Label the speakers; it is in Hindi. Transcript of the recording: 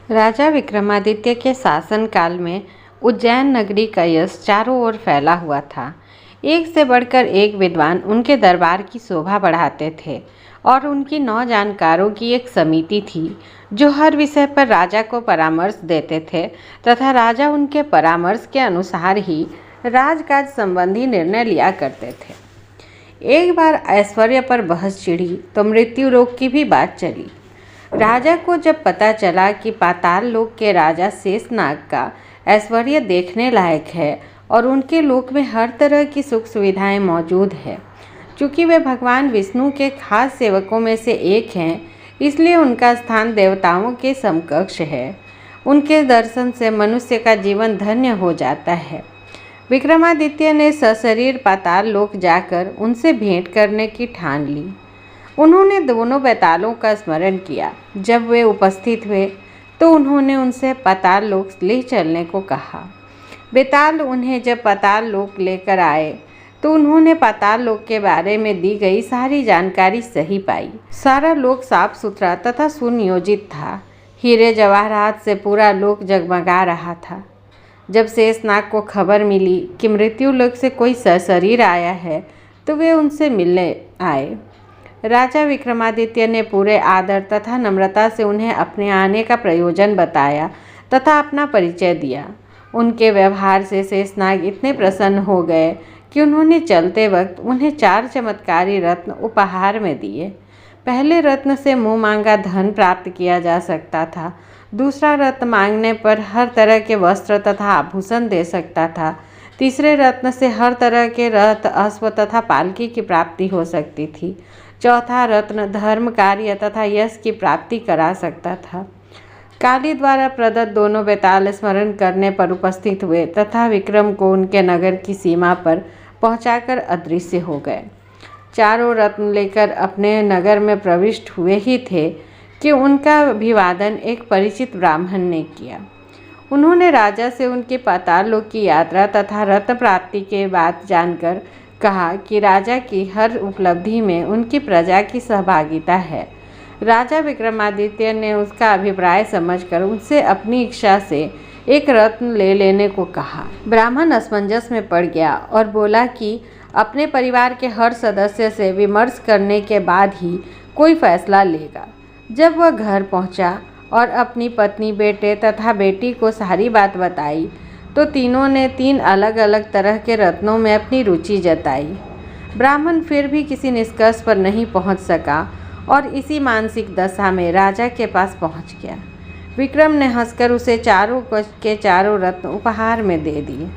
Speaker 1: राजा विक्रमादित्य के शासनकाल में उज्जैन नगरी का यश चारों ओर फैला हुआ था। एक से बढ़कर एक विद्वान उनके दरबार की शोभा बढ़ाते थे और उनकी 9 जानकारों की एक समिति थी जो हर विषय पर राजा को परामर्श देते थे तथा राजा उनके परामर्श के अनुसार ही राजकाज संबंधी निर्णय लिया करते थे। एक बार ऐश्वर्य पर बहस छिड़ी तो मृत्यु लोक की भी बात चली। राजा को जब पता चला कि पाताल लोक के राजा शेषनाग का ऐश्वर्य देखने लायक है और उनके लोक में हर तरह की सुख सुविधाएं मौजूद है, चूँकि वे भगवान विष्णु के खास सेवकों में से एक हैं, इसलिए उनका स्थान देवताओं के समकक्ष है। उनके दर्शन से मनुष्य का जीवन धन्य हो जाता है। विक्रमादित्य ने सशरीर पाताल लोक जाकर उनसे भेंट करने की ठान ली। उन्होंने दोनों बेतालों का स्मरण किया। जब वे उपस्थित हुए तो उन्होंने उनसे पाताल लोक ले चलने को कहा। बेताल उन्हें जब पाताल लोक लेकर आए तो उन्होंने पाताल लोक के बारे में दी गई सारी जानकारी सही पाई। सारा लोक साफ सुथरा तथा सुनियोजित था। हीरे जवाहरात से पूरा लोक जगमगा रहा था। जब शेषनाग को खबर मिली कि मृत्यु लोक से कोई सशरीर आया है तो वे उनसे मिलने आए। राजा विक्रमादित्य ने पूरे आदर तथा नम्रता से उन्हें अपने आने का प्रयोजन बताया तथा अपना परिचय दिया। उनके व्यवहार से शेषनाग इतने प्रसन्न हो गए कि उन्होंने चलते वक्त उन्हें 4 चमत्कारी रत्न उपहार में दिए। पहले रत्न से मुँह मांगा धन प्राप्त किया जा सकता था। दूसरा रत्न मांगने पर हर तरह के वस्त्र तथा आभूषण दे सकता था। तीसरे रत्न से हर तरह के रथ, अश्व तथा पालकी की प्राप्ति हो सकती थी। चौथा रत्न धर्म, कार्य तथा यश की प्राप्ति करा सकता था। काली द्वारा प्रदत्त दोनों बेताल स्मरण करने पर उपस्थित हुए तथा विक्रम को उनके नगर की सीमा पर पहुंचाकर अदृश्य हो गए। चारों रत्न लेकर अपने नगर में प्रविष्ट हुए ही थे कि उनका अभिवादन एक परिचित ब्राह्मण ने किया। उन्होंने राजा से उनकी पाताल लोक की यात्रा तथा रत्न प्राप्ति के बात जानकर कहा कि राजा की हर उपलब्धि में उनकी प्रजा की सहभागिता है। राजा विक्रमादित्य ने उसका अभिप्राय समझकर उनसे अपनी इच्छा से एक रत्न ले लेने को कहा। ब्राह्मण असमंजस में पड़ गया और बोला कि अपने परिवार के हर सदस्य से विमर्श करने के बाद ही कोई फैसला लेगा। जब वह घर पहुंचा और अपनी पत्नी, बेटे तथा बेटी को सारी बात बताई तो तीनों ने 3 अलग अलग तरह के रत्नों में अपनी रुचि जताई। ब्राह्मण फिर भी किसी निष्कर्ष पर नहीं पहुंच सका और इसी मानसिक दशा में राजा के पास पहुंच गया। विक्रम ने हंसकर उसे चारों के चारों रत्न उपहार में दे दिए।